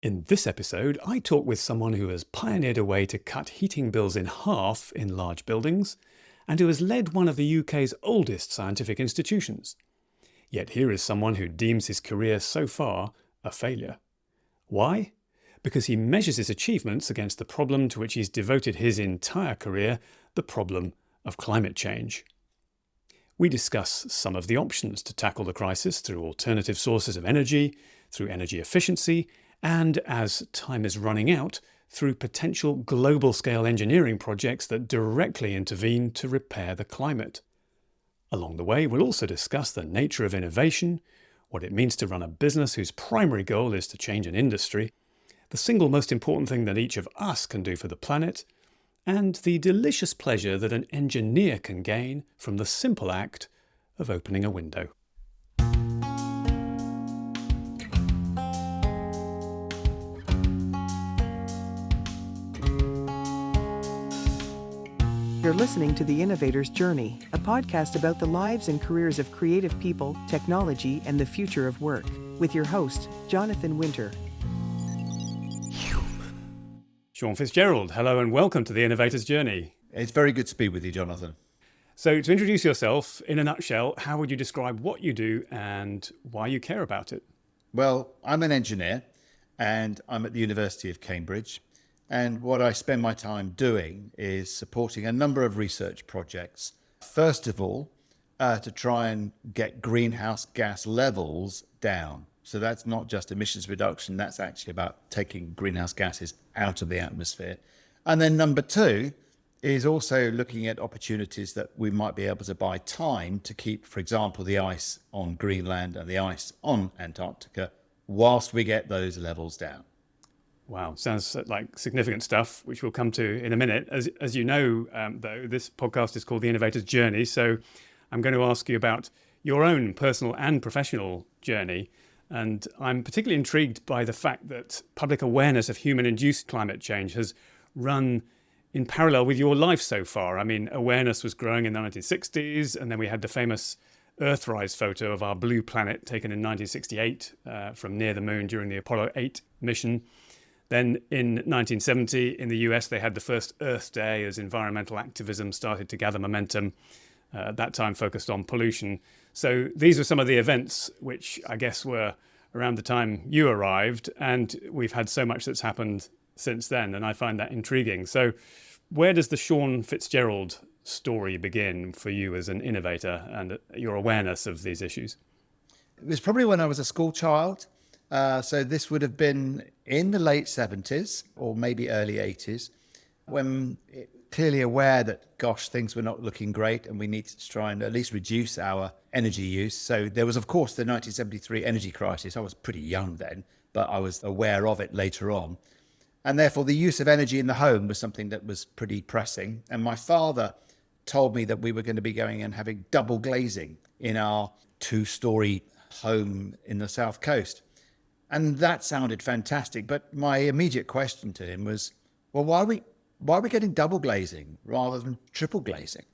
In this episode, I talk with someone who has pioneered a way to cut heating bills in half in large buildings and who has led one of the UK's oldest scientific institutions. Yet here is someone who deems his career so far a failure. Why? Because he measures his achievements against the problem to which he's devoted his entire career, the problem of climate change. We discuss some of the options to tackle the crisis through alternative sources of energy, through energy efficiency, and, as time is running out, through potential global-scale engineering projects that directly intervene to repair the climate. Along the way, we'll also discuss the nature of innovation, what it means to run a business whose primary goal is to change an industry, the single most important thing that each of us can do for the planet, and the delicious pleasure that an engineer can gain from the simple act of opening a window. You're listening to The Innovator's Journey, a podcast about the lives and careers of creative people, technology, and the future of work, with your host, Jonathan Winter. Shaun Fitzgerald, hello and welcome to The Innovator's Journey. It's very good to be with you, Jonathan. So to introduce yourself, in a nutshell, how would you describe what you do and why you care about it? Well, I'm an engineer and I'm at the University of Cambridge. And what I spend my time doing is supporting a number of research projects. First of all, to try and get greenhouse gas levels down. So that's not just emissions reduction, that's actually about taking greenhouse gases out of the atmosphere. And then number two is also looking at opportunities that we might be able to buy time to keep, for example, the ice on Greenland and the ice on Antarctica whilst we get those levels down. Wow, sounds like significant stuff, which we'll come to in a minute. As you know, though, this podcast is called The Innovator's Journey, so I'm going to ask you about your own personal and professional journey. And I'm particularly intrigued by the fact that public awareness of human-induced climate change has run in parallel with your life so far. I mean, awareness was growing in the 1960s, and then we had the famous Earthrise photo of our blue planet taken in 1968 from near the moon during the Apollo 8 mission. Then in 1970 in the US, they had the first Earth Day as environmental activism started to gather momentum, at that time focused on pollution. So these were some of the events which I guess were around the time you arrived, and we've had so much that's happened since then, and I find that intriguing. So where does the Shaun Fitzgerald story begin for you as an innovator and your awareness of these issues? It was probably when I was a school child. So this would have been in the late 70s or maybe early 80s, when clearly aware that, gosh, things were not looking great and we needed to try and at least reduce our energy use. So there was, of course, the 1973 energy crisis. I was pretty young then, but I was aware of it later on. And therefore, the use of energy in the home was something that was pretty pressing. And my father told me that we were going to be going and having double glazing in our two-story home in the South Coast. And that sounded fantastic. But my immediate question to him was, well, why are we getting double glazing rather than triple glazing?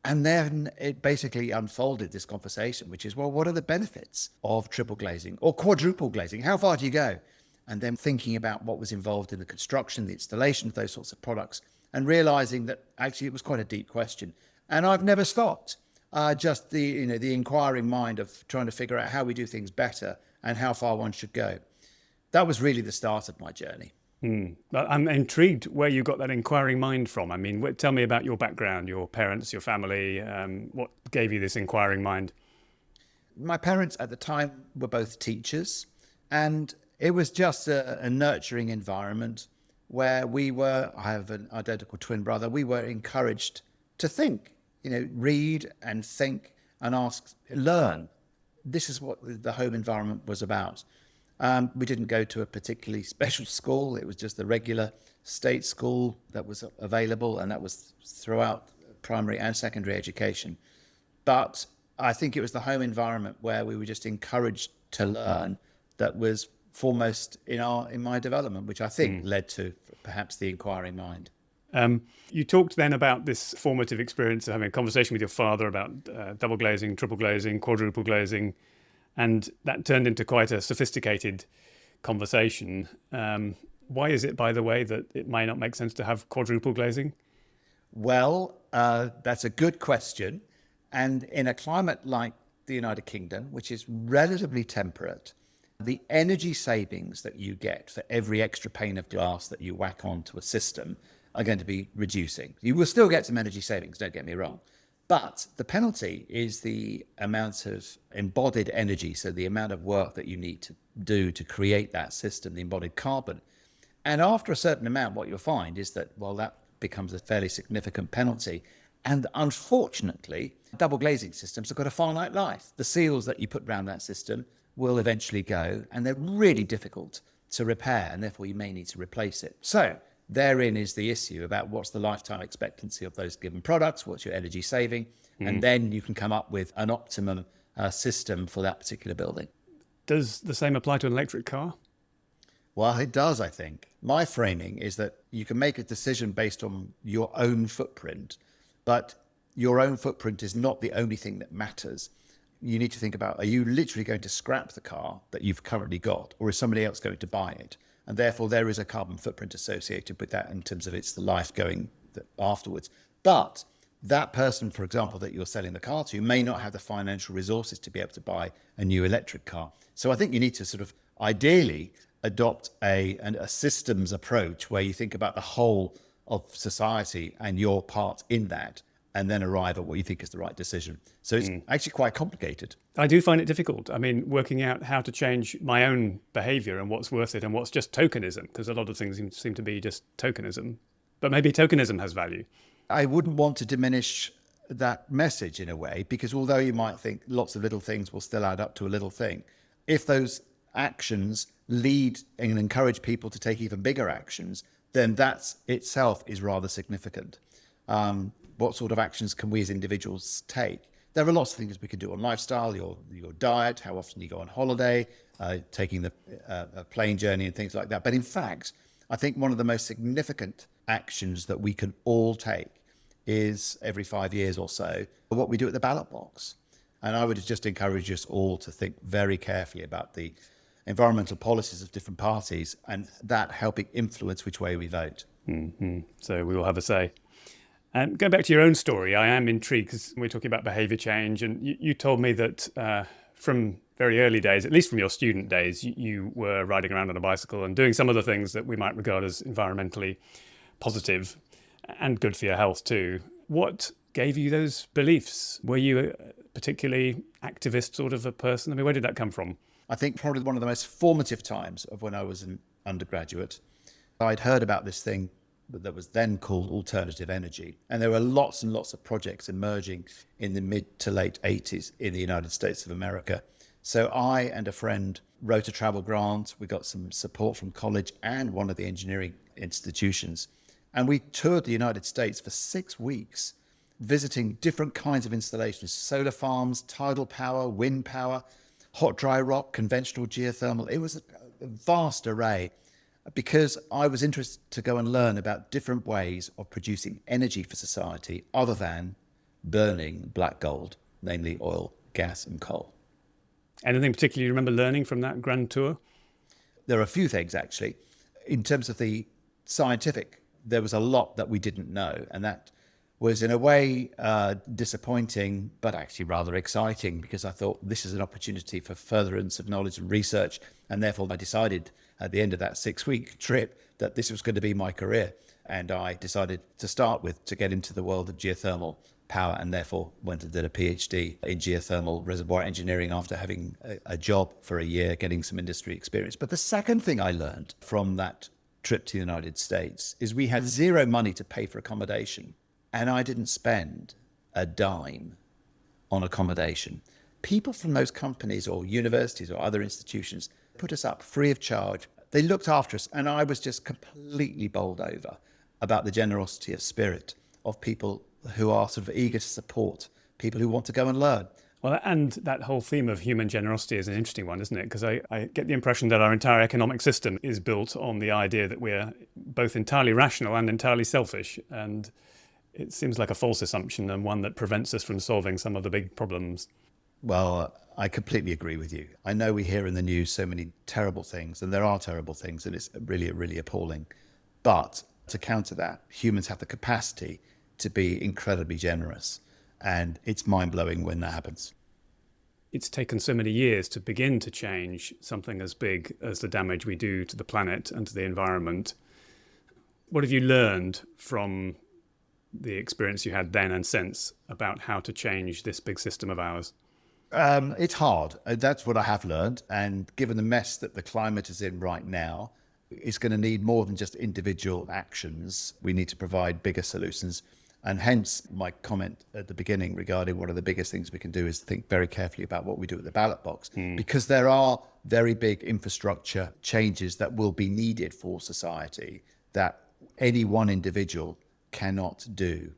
And then it basically unfolded this conversation, which is, well, what are the benefits of triple glazing or quadruple glazing? How far do you go? And then thinking about what was involved in the construction, the installation of those sorts of products, and realizing that actually it was quite a deep question. And I've never stopped. Just the inquiring mind of trying to figure out how we do things better and how far one should go. That was really the start of my journey. I'm intrigued where you got that inquiring mind from. I mean, tell me about your background, your parents, your family. What gave you this inquiring mind? My parents at the time were both teachers, and it was just a nurturing environment where I have an identical twin brother, we were encouraged to think, read and think and ask, learn. This is what the home environment was about. We didn't go to a particularly special school. It was just the regular state school that was available, and that was throughout primary and secondary education. But I think it was the home environment where we were just encouraged to learn that was foremost in my development, which I think led to perhaps the inquiring mind. You talked then about this formative experience of having a conversation with your father about double glazing, triple glazing, quadruple glazing, and that turned into quite a sophisticated conversation. Why is it, by the way, that it may not make sense to have quadruple glazing? Well, that's a good question. And in a climate like the United Kingdom, which is relatively temperate, the energy savings that you get for every extra pane of glass that you whack onto a system are going to be reducing. You will still get some energy savings, don't get me wrong. But the penalty is the amount of embodied energy, so the amount of work that you need to do to create that system, the embodied carbon. And after a certain amount, what you'll find is that, well, that becomes a fairly significant penalty. And unfortunately, double glazing systems have got a finite life. The seals that you put around that system will eventually go, and they're really difficult to repair, and therefore you may need to replace it. So therein is the issue about what's the lifetime expectancy of those given products, what's your energy saving, and then you can come up with an optimum system for that particular building. Does the same apply to an electric car? Well, it does, I think. My framing is that you can make a decision based on your own footprint, but your own footprint is not the only thing that matters. You need to think about, are you literally going to scrap the car that you've currently got, or is somebody else going to buy it? And therefore, there is a carbon footprint associated with that in terms of it's the life going afterwards. But that person, for example, that you're selling the car to may not have the financial resources to be able to buy a new electric car. So I think you need to sort of ideally adopt a systems approach where you think about the whole of society and your part in that, and then arrive at what you think is the right decision. So it's actually quite complicated. I do find it difficult. I mean, working out how to change my own behavior and what's worth it and what's just tokenism, because a lot of things seem to be just tokenism. But maybe tokenism has value. I wouldn't want to diminish that message in a way, because although you might think lots of little things will still add up to a little thing, if those actions lead and encourage people to take even bigger actions, then that itself is rather significant. What sort of actions can we as individuals take? There are lots of things we can do on lifestyle, your diet, how often you go on holiday, taking the plane journey and things like that. But in fact, I think one of the most significant actions that we can all take is every 5 years or so, what we do at the ballot box. And I would just encourage us all to think very carefully about the environmental policies of different parties and that helping influence which way we vote. Mm-hmm. So we all have a say. Going back to your own story, I am intrigued because we're talking about behaviour change, and you told me that from very early days, at least from your student days, you were riding around on a bicycle and doing some of the things that we might regard as environmentally positive and good for your health too. What gave you those beliefs? Were you a particularly activist sort of a person? I mean, where did that come from? I think probably one of the most formative times of when I was an undergraduate, I'd heard about this thing that was then called alternative energy. And there were lots and lots of projects emerging in the mid to late 80s in the United States of America. So I and a friend wrote a travel grant. We got some support from college and one of the engineering institutions. And we toured the United States for 6 weeks, visiting different kinds of installations, solar farms, tidal power, wind power, hot dry rock, conventional geothermal. It was a vast array, because I was interested to go and learn about different ways of producing energy for society other than burning black gold, namely oil, gas and coal. Anything particularly you remember learning from that grand tour? There are a few things, actually. In terms of the scientific, there was a lot that we didn't know, and that was in a way disappointing, but actually rather exciting, because I thought this is an opportunity for furtherance of knowledge and research. And therefore I decided at the end of that 6-week trip that this was going to be my career. And I decided to start with to get into the world of geothermal power, and therefore went and did a PhD in geothermal reservoir engineering after having a job for a year, getting some industry experience. But the second thing I learned from that trip to the United States is we had zero money to pay for accommodation. And I didn't spend a dime on accommodation. People from those companies or universities or other institutions put us up free of charge. They looked after us, and I was just completely bowled over about the generosity of spirit of people who are sort of eager to support people who want to go and learn. Well, and that whole theme of human generosity is an interesting one, isn't it? Because I get the impression that our entire economic system is built on the idea that we're both entirely rational and entirely selfish. And it seems like a false assumption, and one that prevents us from solving some of the big problems. Well, I completely agree with you. I know we hear in the news so many terrible things, and there are terrible things, and it's really, really appalling. But to counter that, humans have the capacity to be incredibly generous, and it's mind-blowing when that happens. It's taken so many years to begin to change something as big as the damage we do to the planet and to the environment. What have you learned from the experience you had then and since about how to change this big system of ours? It's hard. That's what I have learned. And given the mess that the climate is in right now, it's going to need more than just individual actions. We need to provide bigger solutions. And hence my comment at the beginning regarding one of the biggest things we can do is think very carefully about what we do at the ballot box, because there are very big infrastructure changes that will be needed for society that any one individual cannot do.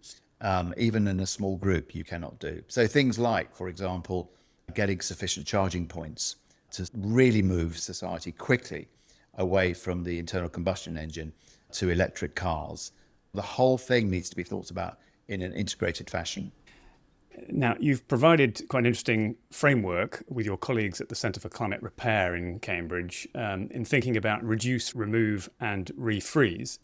Even in a small group, you cannot do. So things like, for example, getting sufficient charging points to really move society quickly away from the internal combustion engine to electric cars. The whole thing needs to be thought about in an integrated fashion. Now, you've provided quite an interesting framework with your colleagues at the Centre for Climate Repair in Cambridge in thinking about reduce, remove and refreeze,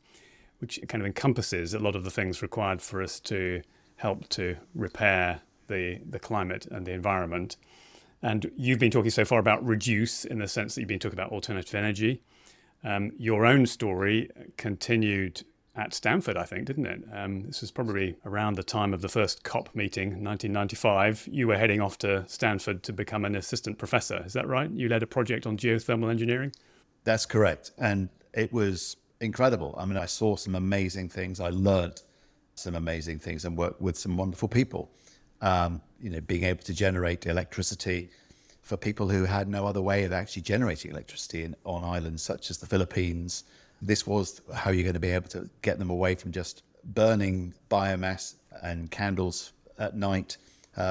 which kind of encompasses a lot of the things required for us to help to repair the climate and the environment. And you've been talking so far about reduce in the sense that you've been talking about alternative energy. Your own story continued at Stanford, I think, didn't it? This was probably around the time of the first COP meeting, 1995. You were heading off to Stanford to become an assistant professor. Is that right? You led a project on geothermal engineering? That's correct. And it was incredible. I mean, I saw some amazing things. I learned some amazing things and worked with some wonderful people. Being able to generate electricity for people who had no other way of actually generating electricity on islands such as the Philippines. This was how you're going to be able to get them away from just burning biomass and candles at night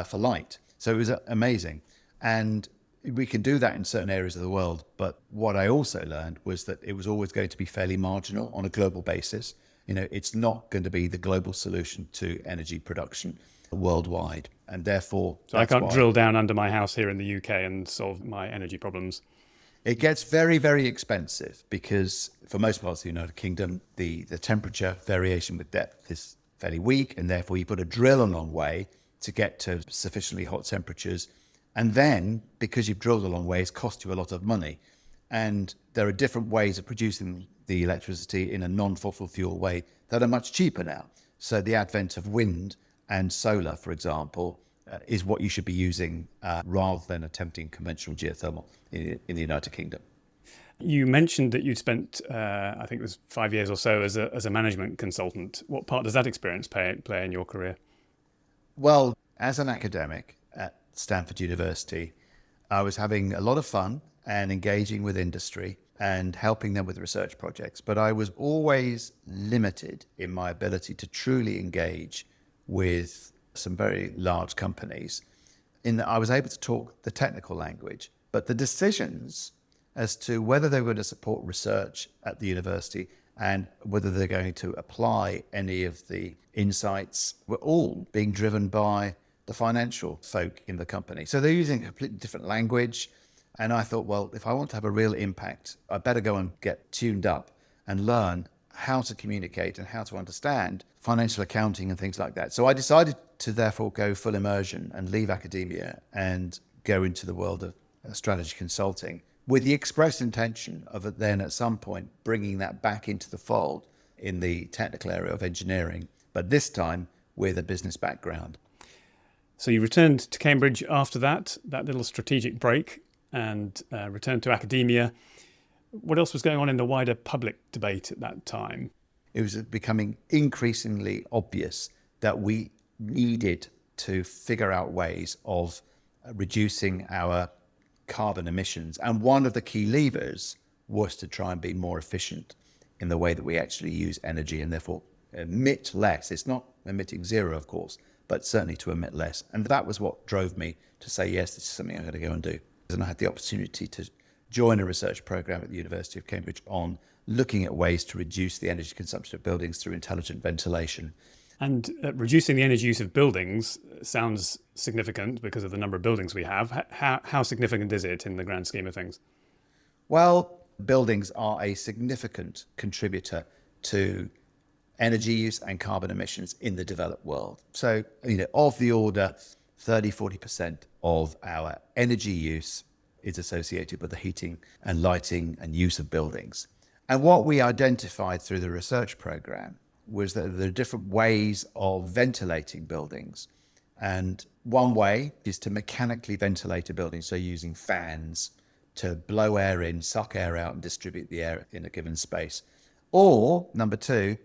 for light. So it was amazing. And we can do that in certain areas of the world. But what I also learned was that it was always going to be fairly marginal on a global basis. It's not going to be the global solution to energy production worldwide. And therefore, so I can't drill down under my house here in the UK and solve my energy problems. It gets very, very expensive because for most parts of the United Kingdom, the temperature variation with depth is fairly weak, and therefore you put a drill a long way to get to sufficiently hot temperatures. And then, because you've drilled a long way, it's cost you a lot of money. And there are different ways of producing the electricity in a non-fossil fuel way that are much cheaper now. So the advent of wind and solar, for example, is what you should be using rather than attempting conventional geothermal in the United Kingdom. You mentioned that you'd spent, I think it was 5 years or so as a management consultant. What part does that experience play in your career? Well, as an academic at Stanford University, I was having a lot of fun and engaging with industry and helping them with research projects. But I was always limited in my ability to truly engage with some very large companies in that I was able to talk the technical language, but the decisions as to whether they were going to support research at the university and whether they're going to apply any of the insights were all being driven by the financial folk in the company. So they're using a completely different language. And I thought, well, if I want to have a real impact, I better go and get tuned up and learn how to communicate and how to understand financial accounting and things like that. So I decided to therefore go full immersion and leave academia and go into the world of strategy consulting with the express intention of then at some point bringing that back into the fold in the technical area of engineering, but this time with a business background. So you returned to Cambridge after that little strategic break, and returned to academia. What else was going on in the wider public debate at that time? It was becoming increasingly obvious that we needed to figure out ways of reducing our carbon emissions. And one of the key levers was to try and be more efficient in the way that we actually use energy and therefore emit less. It's not emitting zero, of course, but certainly to emit less. And that was what drove me to say, yes, this is something I'm going to go and do. And I had the opportunity to join a research program at the University of Cambridge on looking at ways to reduce the energy consumption of buildings through intelligent ventilation. And reducing the energy use of buildings sounds significant because of the number of buildings we have. How significant is it in the grand scheme of things? Well, buildings are a significant contributor to energy use and carbon emissions in the developed world. So, of the order 30-40% of our energy use is associated with the heating and lighting and use of buildings. And what we identified through the research program was that there are different ways of ventilating buildings. And one way is to mechanically ventilate a building, so using fans to blow air in, suck air out, and distribute the air in a given space. Or, number two,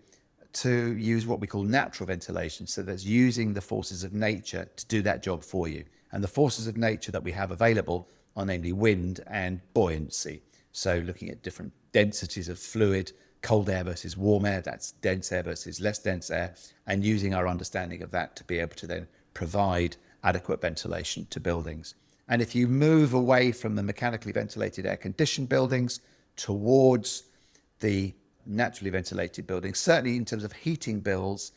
to use what we call natural ventilation. So that's using the forces of nature to do that job for you. And the forces of nature that we have available are namely wind and buoyancy. So looking at different densities of fluid, cold air versus warm air, that's dense air versus less dense air, and using our understanding of that to be able to then provide adequate ventilation to buildings. And if you move away from the mechanically ventilated air-conditioned buildings towards the naturally ventilated buildings, certainly in terms of heating bills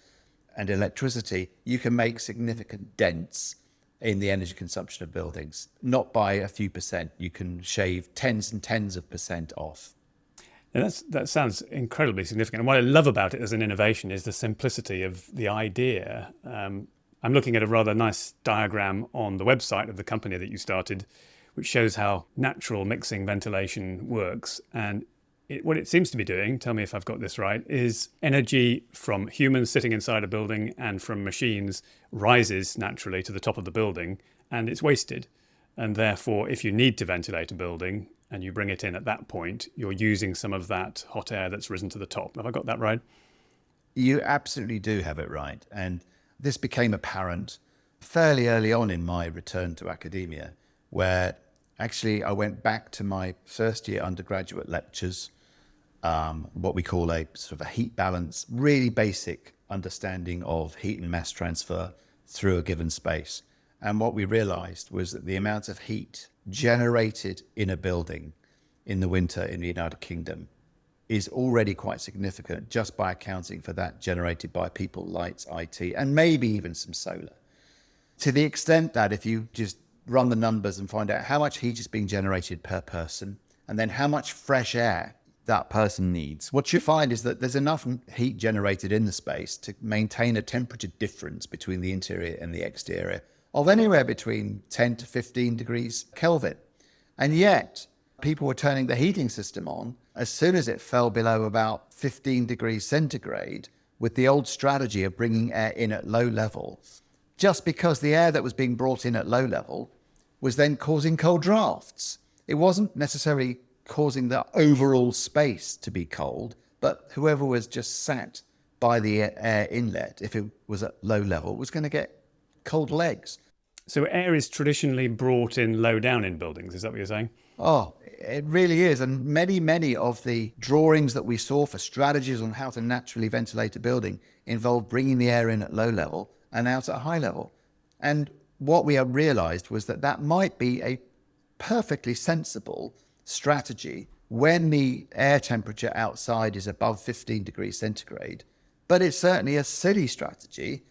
and electricity, you can make significant dents in the energy consumption of buildings. Not by a few percent. You can shave tens and tens of percent off. And that sounds incredibly significant. And what I love about it as an innovation is the simplicity of the idea. I'm looking at a rather nice diagram on the website of the company that you started, which shows how natural mixing ventilation works. And what it seems to be doing, tell me if I've got this right, is energy from humans sitting inside a building and from machines rises naturally to the top of the building, and it's wasted. And therefore, if you need to ventilate a building and you bring it in at that point, you're using some of that hot air that's risen to the top. Have I got that right? You absolutely do have it right. And this became apparent fairly early on in my return to academia, where actually I went back to my first year undergraduate lectures, what we call a sort of a heat balance, really basic understanding of heat and mass transfer through a given space. And what we realized was that the amount of heat generated in a building in the winter in the United Kingdom is already quite significant just by accounting for that generated by people, lights, IT, and maybe even some solar. To the extent that if you just run the numbers and find out how much heat is being generated per person, and then how much fresh air that person needs, what you find is that there's enough heat generated in the space to maintain a temperature difference between the interior and the exterior of anywhere between 10 to 15 degrees Kelvin. And yet, people were turning the heating system on as soon as it fell below about 15 degrees centigrade with the old strategy of bringing air in at low level, just because the air that was being brought in at low level was then causing cold drafts. It wasn't necessarily causing the overall space to be cold, but whoever was just sat by the air inlet, if it was at low level, was going to get cold legs. So air is traditionally brought in low down in buildings, is that what you're saying? Oh, it really is. And many of the drawings that we saw for strategies on how to naturally ventilate a building involved bringing the air in at low level and out at high level. And what we have realized was that that might be a perfectly sensible strategy when the air temperature outside is above 15 degrees centigrade, but it's certainly a silly strategy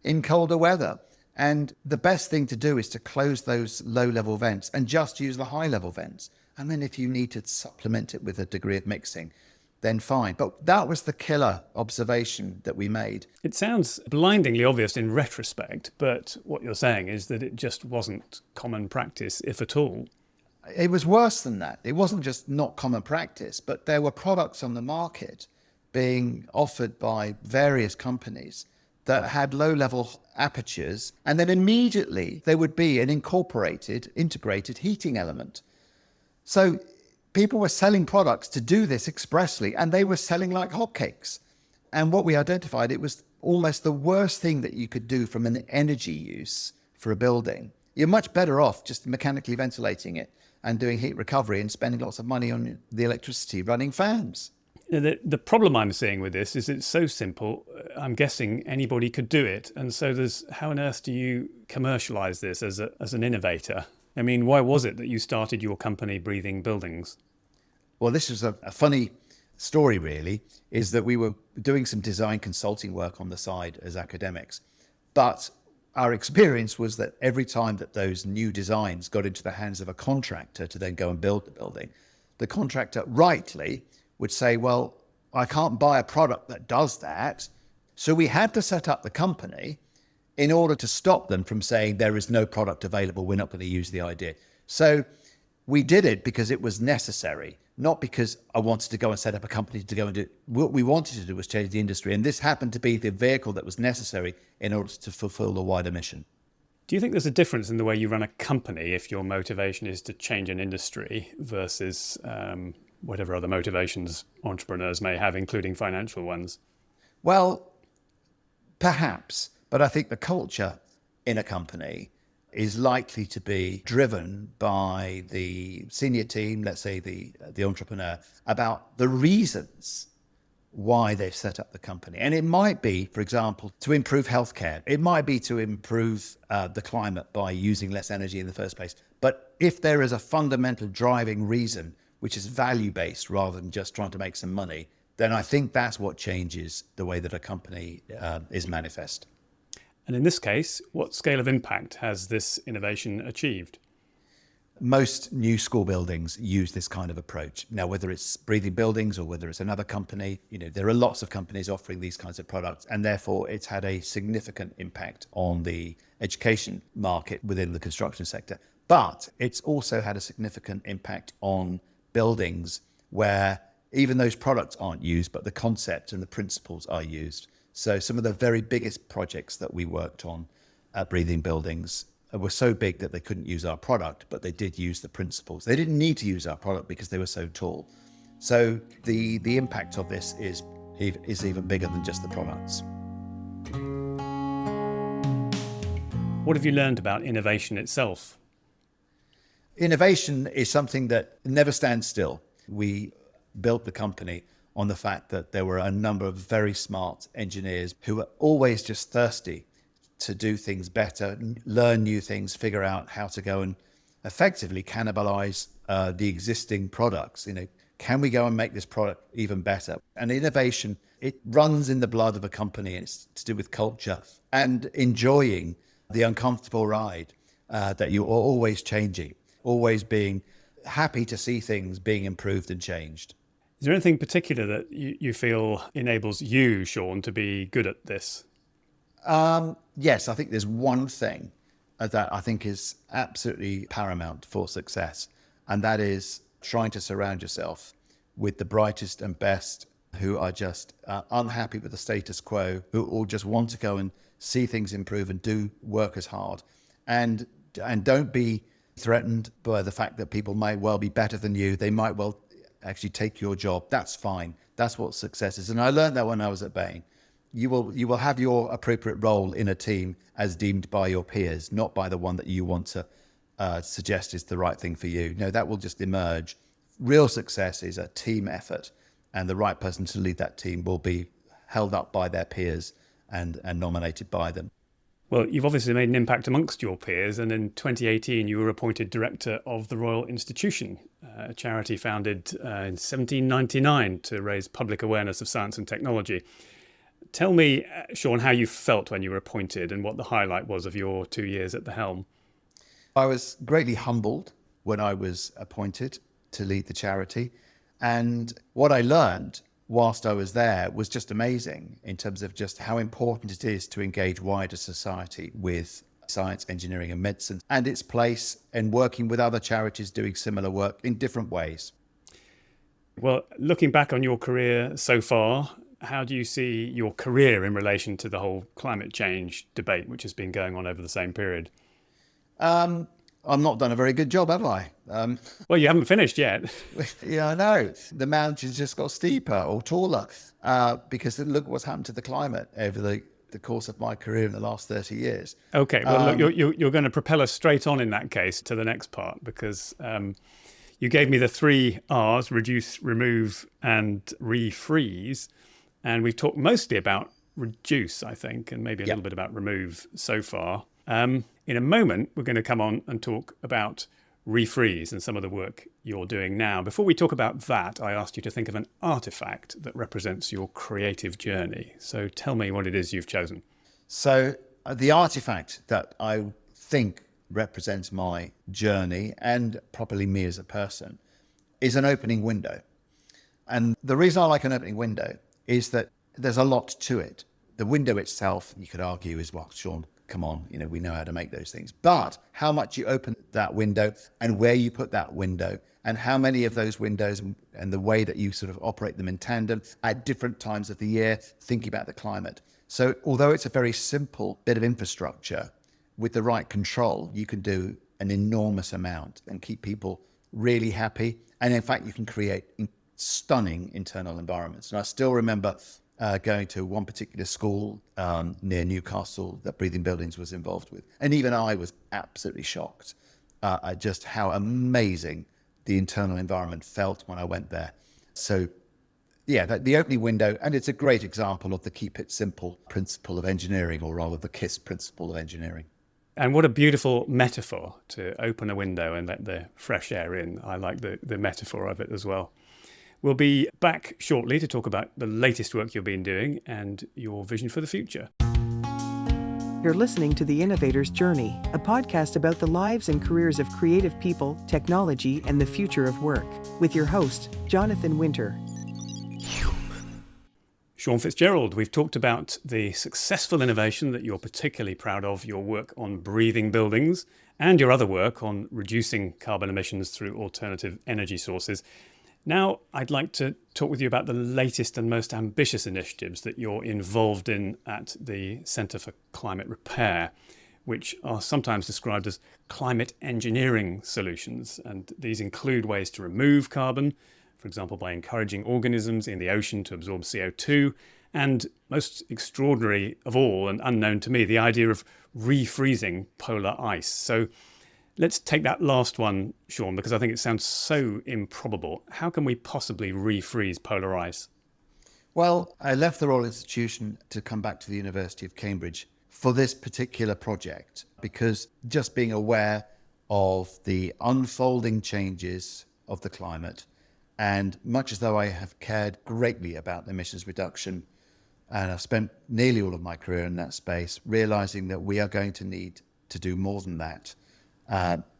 in colder weather. And the best thing to do is to close those low-level vents and just use the high-level vents. And then if you need to supplement it with a degree of mixing, then fine. But that was the killer observation that we made. It sounds blindingly obvious in retrospect, but what you're saying is that it just wasn't common practice, if at all. It was worse than that. It wasn't just not common practice, but there were products on the market being offered by various companies that had low-level apertures, and then immediately there would be an integrated heating element. So people were selling products to do this expressly, and they were selling like hotcakes. And what we identified, it was almost the worst thing that you could do from an energy use for a building. You're much better off just mechanically ventilating it and doing heat recovery and spending lots of money on the electricity running fans. The problem I'm seeing with this is it's so simple, I'm guessing anybody could do it. And so how on earth do you commercialize this as an innovator? I mean, why was it that you started your company, Breathing Buildings? Well, this was a funny story really is that we were doing some design consulting work on the side as academics. But our experience was that every time that those new designs got into the hands of a contractor to then go and build the building, the contractor rightly would say, well, I can't buy a product that does that. So we had to set up the company in order to stop them from saying there is no product available, we're not going to use the idea. So we did it because it was necessary, not because I wanted to go and set up a company to go and do it. What we wanted to do was change the industry. And this happened to be the vehicle that was necessary in order to fulfill the wider mission. Do you think there's a difference in the way you run a company if your motivation is to change an industry versus whatever other motivations entrepreneurs may have, including financial ones? Well, perhaps, but I think the culture in a company is likely to be driven by the senior team, let's say the entrepreneur, about the reasons why they've set up the company. And it might be, for example, to improve healthcare. It might be to improve the climate by using less energy in the first place. But if there is a fundamental driving reason, which is value-based rather than just trying to make some money, then I think that's what changes the way that a company is manifest. And in this case, what scale of impact has this innovation achieved? Most new school buildings use this kind of approach. Now, whether it's Breathing Buildings or whether it's another company, there are lots of companies offering these kinds of products, and therefore it's had a significant impact on the education market within the construction sector. But it's also had a significant impact on buildings where even those products aren't used, but the concept and the principles are used. So some of the very biggest projects that we worked on at Breathing Buildings were so big that they couldn't use our product, but they did use the principles. They didn't need to use our product because they were so tall. So the impact of this is even bigger than just the products. What have you learned about innovation itself? Innovation is something that never stands still. We built the company on the fact that there were a number of very smart engineers who were always just thirsty to do things better, learn new things, figure out how to go and effectively cannibalize the existing products. Can we go and make this product even better? And innovation, it runs in the blood of a company. It's to do with culture and enjoying the uncomfortable ride that you are always changing, always being happy to see things being improved and changed. Is there anything particular that you feel enables you, Shaun, to be good at this? Yes, I think there's one thing that I think is absolutely paramount for success, and that is trying to surround yourself with the brightest and best who are just unhappy with the status quo, who all just want to go and see things improve and do work as hard. And don't be threatened by the fact that people might well be better than you. They might well actually take your job. That's fine. That's what success is. And I learned that when I was at Bain. You will have your appropriate role in a team as deemed by your peers, not by the one that you want to suggest is the right thing for you. No, that will just emerge. Real success is a team effort, and the right person to lead that team will be held up by their peers and nominated by them. Well, you've obviously made an impact amongst your peers, and in 2018 you were appointed Director of the Royal Institution, a charity founded in 1799 to raise public awareness of science and technology. Tell me, Shaun, how you felt when you were appointed and what the highlight was of your 2 years at the helm. I was greatly humbled when I was appointed to lead the charity. And what I learned whilst I was there was just amazing in terms of just how important it is to engage wider society with science, engineering and medicine, and its place in working with other charities doing similar work in different ways. Well, looking back on your career so far, how do you see your career in relation to the whole climate change debate, which has been going on over the same period? I've not done a very good job, have I? Well, you haven't finished yet. Yeah, I know. The mountains just got steeper or taller because look what's happened to the climate over the course of my career in the last 30 years. Okay, well, look, you're going to propel us straight on in that case to the next part, because you gave me the 3 R's, reduce, remove and refreeze. And we've talked mostly about reduce, I think, and maybe a little bit about remove so far. In a moment, we're going to come on and talk about Refreeze and some of the work you're doing now. Before we talk about that, I asked you to think of an artefact that represents your creative journey. So tell me what it is you've chosen. So the artifact that I think represents my journey and probably me as a person is an opening window. And the reason I like an opening window is that there's a lot to it. The window itself, you could argue, is, well, Shaun, come on, we know how to make those things. But how much you open that window and where you put that window and how many of those windows and the way that you sort of operate them in tandem at different times of the year, thinking about the climate. So although it's a very simple bit of infrastructure, with the right control, you can do an enormous amount and keep people really happy. And in fact, you can create stunning internal environments. And I still remember going to one particular school near Newcastle that Breathing Buildings was involved with. And even I was absolutely shocked at just how amazing the internal environment felt when I went there. So yeah, the opening window, and it's a great example of the keep it simple principle of engineering, or rather the KISS principle of engineering. And what a beautiful metaphor, to open a window and let the fresh air in. I like the metaphor of it as well. We'll be back shortly to talk about the latest work you've been doing and your vision for the future. You're listening to The Innovator's Journey, a podcast about the lives and careers of creative people, technology, and the future of work, with your host, Jonathan Winter. Shaun Fitzgerald, we've talked about the successful innovation that you're particularly proud of, your work on breathing buildings, and your other work on reducing carbon emissions through alternative energy sources. Now, I'd like to talk with you about the latest and most ambitious initiatives that you're involved in at the Centre for Climate Repair, which are sometimes described as climate engineering solutions. And these include ways to remove carbon, for example, by encouraging organisms in the ocean to absorb CO2, and most extraordinary of all, and unknown to me, the idea of refreezing polar ice. So let's take that last one, Shaun, because I think it sounds so improbable. How can we possibly refreeze polar ice? Well, I left the Royal Institution to come back to the University of Cambridge for this particular project, because just being aware of the unfolding changes of the climate, and much as though I have cared greatly about emissions reduction, and I've spent nearly all of my career in that space, realizing that we are going to need to do more than that,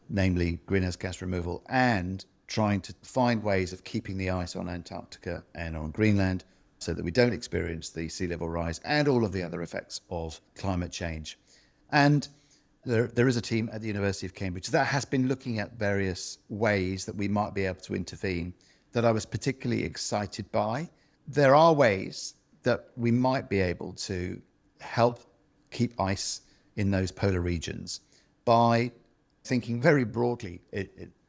namely greenhouse gas removal, and trying to find ways of keeping the ice on Antarctica and on Greenland so that we don't experience the sea level rise and all of the other effects of climate change. And there is a team at the University of Cambridge that has been looking at various ways that we might be able to intervene that I was particularly excited by. There are ways that we might be able to help keep ice in those polar regions by thinking very broadly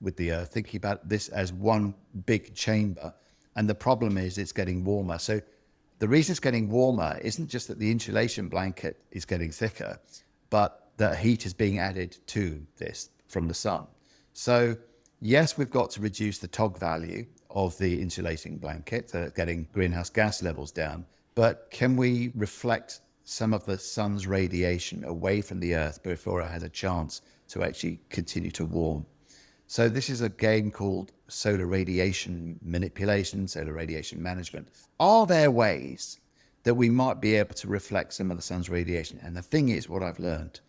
with the Earth, thinking about this as one big chamber. And the problem is it's getting warmer. So the reason it's getting warmer isn't just that the insulation blanket is getting thicker, but that heat is being added to this from the sun. So yes, we've got to reduce the TOG value of the insulating blanket, getting greenhouse gas levels down. But can we reflect some of the sun's radiation away from the Earth before it has a chance to actually continue to warm? So this is a game called solar radiation manipulation, solar radiation management. Are there ways that we might be able to reflect some of the sun's radiation? And the thing is, what I've learned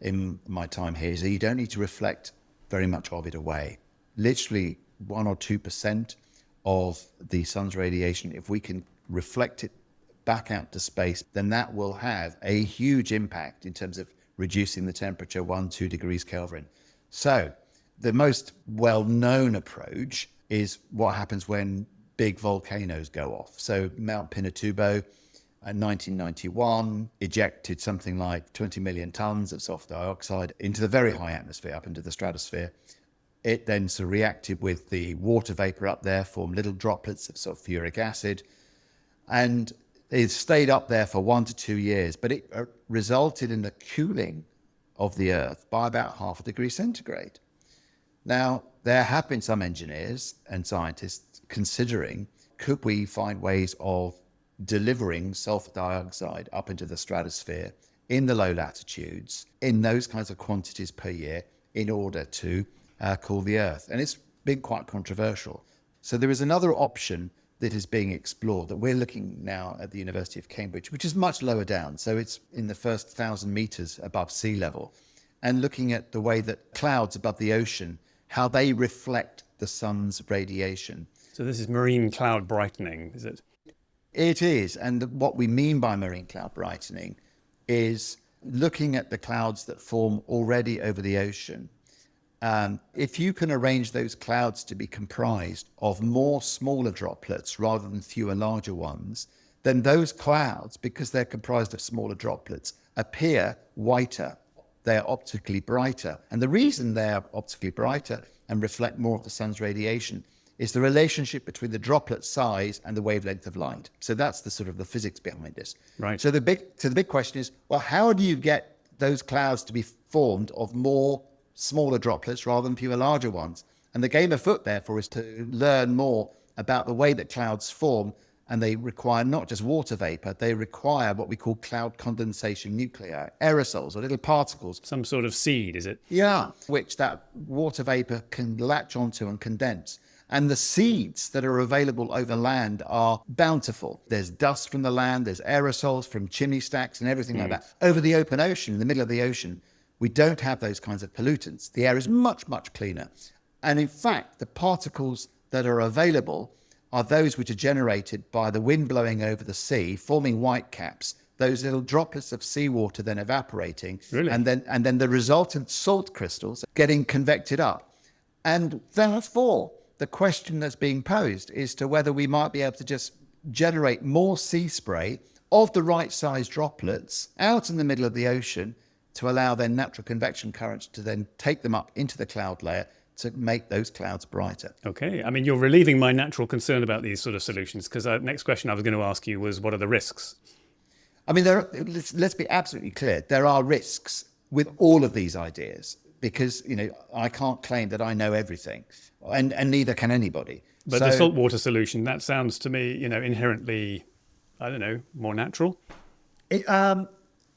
in my time here is that you don't need to reflect very much of it away. Literally 1 or 2% of the sun's radiation, if we can reflect it back out to space, then that will have a huge impact in terms of reducing the temperature 1-2 degrees Kelvin. So the most well-known approach is what happens when big volcanoes go off. So Mount Pinatubo in 1991 ejected something like 20 million tons of sulfur dioxide into the very high atmosphere, up into the stratosphere. It then sort of reacted with the water vapor up there, formed little droplets of sulfuric acid, and it stayed up there for 1 to 2 years, but it resulted in the cooling of the Earth by about 0.5 degree centigrade. Now, there have been some engineers and scientists considering, could we find ways of delivering sulfur dioxide up into the stratosphere in the low latitudes in those kinds of quantities per year in order to called the Earth. And it's been quite controversial. So there is another option that is being explored that we're looking now at the University of Cambridge, which is much lower down. So it's in the first 1,000 meters above sea level, and looking at the way that clouds above the ocean, how they reflect the sun's radiation. So this is marine cloud brightening, is it? It is. And what we mean by marine cloud brightening is looking at the clouds that form already over the ocean. If you can arrange those clouds to be comprised of more smaller droplets rather than fewer larger ones, then those clouds, because they're comprised of smaller droplets, appear whiter. They're optically brighter. And the reason they're optically brighter and reflect more of the sun's radiation is the relationship between the droplet size and the wavelength of light. So that's the sort of the physics behind this. Right. So the big question is, well, how do you get those clouds to be formed of more smaller droplets rather than fewer larger ones? And the game afoot, therefore, is to learn more about the way that clouds form. And they require not just water vapor, they require what we call cloud condensation nuclei, aerosols or little particles. Some sort of seed, is it? Yeah, which that water vapor can latch onto and condense. And the seeds that are available over land are bountiful. There's dust from the land, there's aerosols from chimney stacks and everything like that. Over the open ocean, in the middle of the ocean, we don't have those kinds of pollutants. The air is much, much cleaner. And in fact, the particles that are available are those which are generated by the wind blowing over the sea, forming white caps, those little droplets of seawater then evaporating, Really? and then the resultant salt crystals getting convected up. And therefore, the question that's being posed is to whether we might be able to just generate more sea spray of the right size droplets out in the middle of the ocean to allow their natural convection currents to then take them up into the cloud layer to make those clouds brighter. Okay. I mean, you're relieving my natural concern about these sort of solutions, because the next question I was going to ask you was, what are the risks? I mean, let's be absolutely clear. There are risks with all of these ideas because, I can't claim that I know everything, and neither can anybody. But the saltwater solution, that sounds to me, inherently, I don't know, more natural.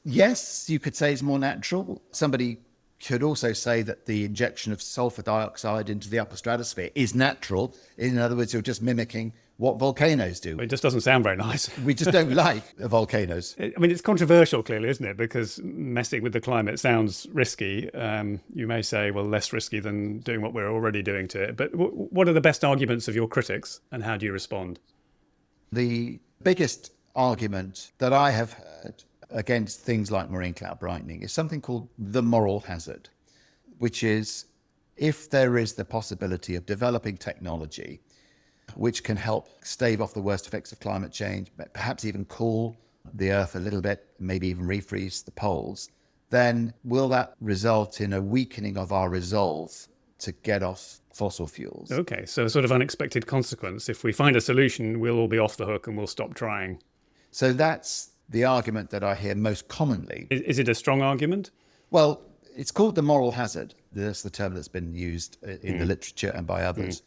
Yes, you could say it's more natural. Somebody could also say that the injection of sulfur dioxide into the upper stratosphere is natural. In other words, you're just mimicking what volcanoes do. It just doesn't sound very nice. We just don't like volcanoes. I mean, it's controversial, clearly, isn't it? Because messing with the climate sounds risky. You may say, well, less risky than doing what we're already doing to it. But what are the best arguments of your critics, and how do you respond? The biggest argument that I have heard against things like marine cloud brightening is something called the moral hazard, which is if there is the possibility of developing technology which can help stave off the worst effects of climate change, perhaps even cool the Earth a little bit, maybe even refreeze the poles, then will that result in a weakening of our resolve to get off fossil fuels? Okay, so a sort of unexpected consequence. If we find a solution, we'll all be off the hook and we'll stop trying. So that's the argument that I hear most commonly. Is it a strong argument? Well, it's called the moral hazard. That's the term that's been used in the literature and by others.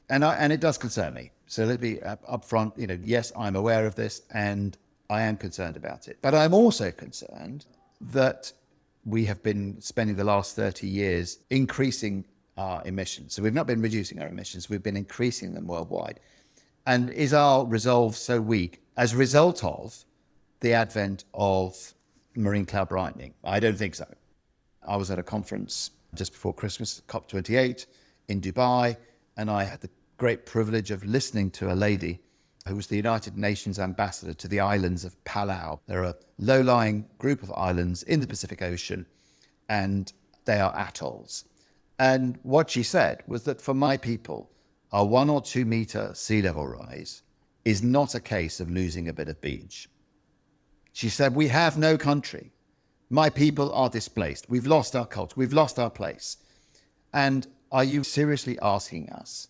And it does concern me. So let's be upfront, yes, I'm aware of this and I am concerned about it. But I'm also concerned that we have been spending the last 30 years increasing our emissions. So we've not been reducing our emissions, we've been increasing them worldwide. And is our resolve so weak as a result of the advent of marine cloud brightening? I don't think so. I was at a conference just before Christmas, COP28 in Dubai, and I had the great privilege of listening to a lady who was the United Nations ambassador to the islands of Palau. They're a low-lying group of islands in the Pacific Ocean, and they are atolls. And what she said was that for my people, a 1 or 2 meter sea level rise is not a case of losing a bit of beach. She said, we have no country. My people are displaced. We've lost our culture. We've lost our place. And are you seriously asking us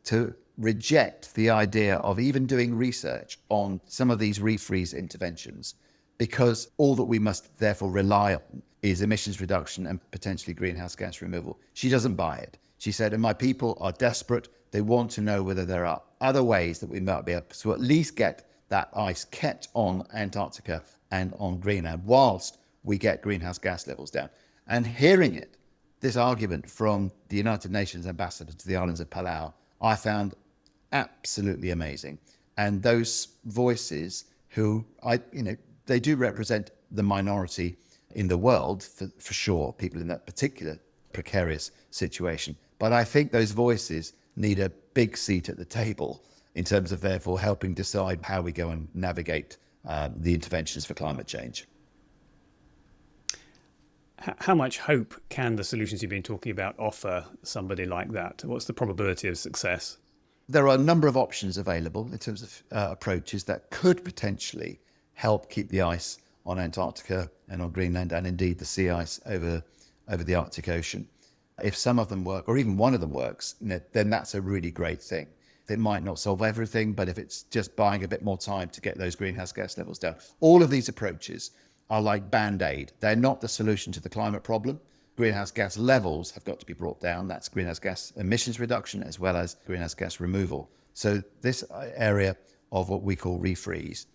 to reject the idea of even doing research on some of these refreeze interventions, because all that we must therefore rely on is emissions reduction and potentially greenhouse gas removal? She doesn't buy it. She said, and my people are desperate. They want to know whether there are other ways that we might be able to at least get that ice kept on Antarctica and on Greenland whilst we get greenhouse gas levels down. And hearing it this argument from the United Nations ambassador to the islands of Palau, I found absolutely amazing. And those voices who they do represent the minority in the world for sure, people in that particular precarious situation. But I think those voices need a big seat at the table in terms of therefore helping decide how we go and navigate the interventions for climate change. How much hope can the solutions you've been talking about offer somebody like that? What's the probability of success? There are a number of options available in terms of approaches that could potentially help keep the ice on Antarctica and on Greenland, and indeed the sea ice over the Arctic Ocean. If some of them work, or even one of them works, then that's a really great thing. It might not solve everything, but if it's just buying a bit more time to get those greenhouse gas levels down. All of these approaches are like Band-Aid. They're not the solution to the climate problem. Greenhouse gas levels have got to be brought down. That's greenhouse gas emissions reduction as well as greenhouse gas removal. So this area of what we call Refreeze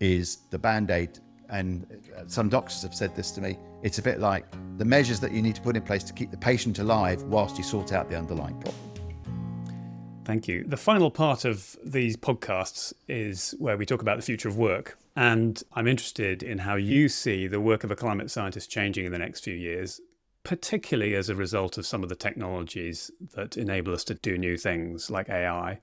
is the Band-Aid. And some doctors have said this to me. It's a bit like the measures that you need to put in place to keep the patient alive whilst you sort out the underlying problem. Thank you. The final part of these podcasts is where we talk about the future of work. And I'm interested in how you see the work of a climate scientist changing in the next few years, particularly as a result of some of the technologies that enable us to do new things like AI.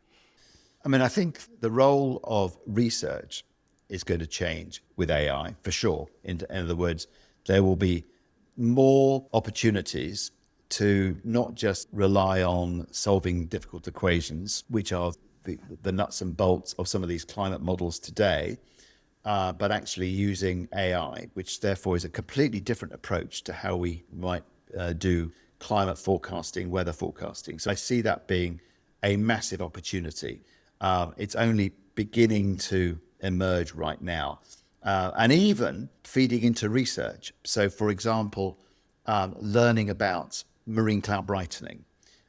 I mean, I think the role of research is going to change with AI for sure. In other words, there will be more opportunities to not just rely on solving difficult equations, which are the nuts and bolts of some of these climate models today, but actually using AI, which therefore is a completely different approach to how we might do climate forecasting, weather forecasting. So I see that being a massive opportunity. It's only beginning to emerge right now, and even feeding into research. So for example, learning about marine cloud brightening.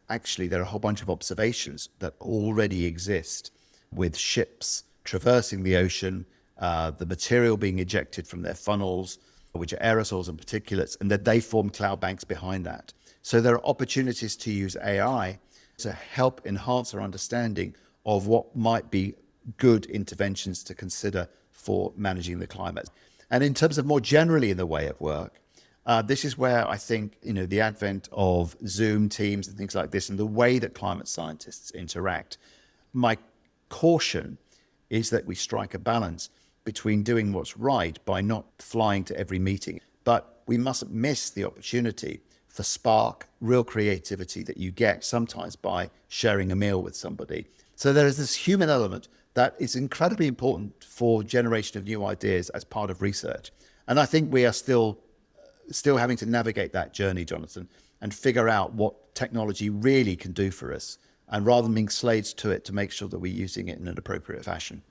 Actually, there are a whole bunch of observations that already exist with ships traversing the ocean, the material being ejected from their funnels, which are aerosols and particulates, and that they form cloud banks behind that. So there are opportunities to use AI to help enhance our understanding of what might be good interventions to consider for managing the climate. And in terms of more generally in the way of work, this is where I think, the advent of Zoom, Teams and things like this, and the way that climate scientists interact, my caution is that we strike a balance between doing what's right by not flying to every meeting, but we mustn't miss the opportunity for spark, real creativity that you get sometimes by sharing a meal with somebody. So there is this human element that is incredibly important for generation of new ideas as part of research. And I think we are still having to navigate that journey, Jonathan, and figure out what technology really can do for us, and rather than being slaves to it, to make sure that we're using it in an appropriate fashion.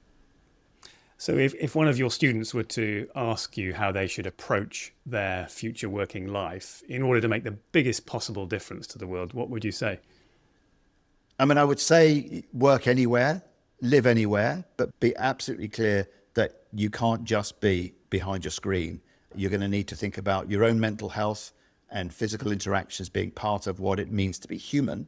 So if one of your students were to ask you how they should approach their future working life in order to make the biggest possible difference to the world, what would you say? I mean, I would say work anywhere, live anywhere, but be absolutely clear that you can't just be behind your screen. You're going to need to think about your own mental health and physical interactions being part of what it means to be human.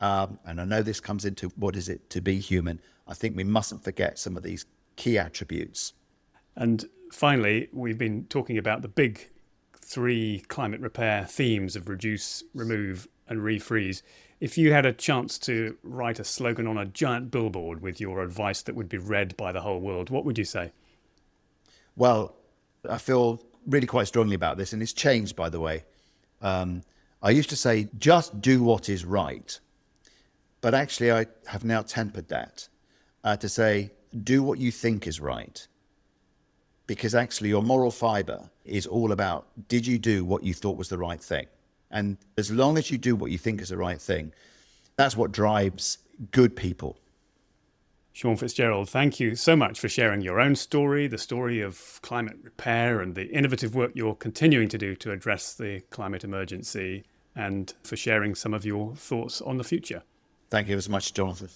And I know this comes into what is it to be human. I think we mustn't forget some of these key attributes. And finally, we've been talking about the big 3 climate repair themes of reduce, remove and refreeze. If you had a chance to write a slogan on a giant billboard with your advice that would be read by the whole world, what would you say? Well, I feel really quite strongly about this, and it's changed, by the way. I used to say, just do what is right. But actually, I have now tempered that to say, do what you think is right. Because actually, your moral fiber is all about, did you do what you thought was the right thing? And as long as you do what you think is the right thing, that's what drives good people. Shaun Fitzgerald, thank you so much for sharing your own story, the story of climate repair and the innovative work you're continuing to do to address the climate emergency, and for sharing some of your thoughts on the future. Thank you so much, Jonathan.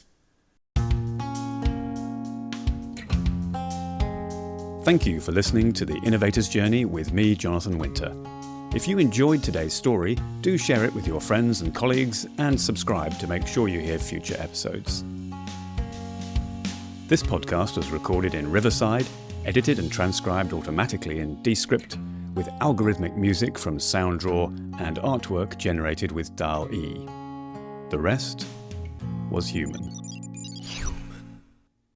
Thank you for listening to The Innovator's Journey with me, Jonathan Winter. If you enjoyed today's story, do share it with your friends and colleagues and subscribe to make sure you hear future episodes. This podcast was recorded in Riverside, edited and transcribed automatically in Descript, with algorithmic music from SoundDraw and artwork generated with DALL-E. The rest was human.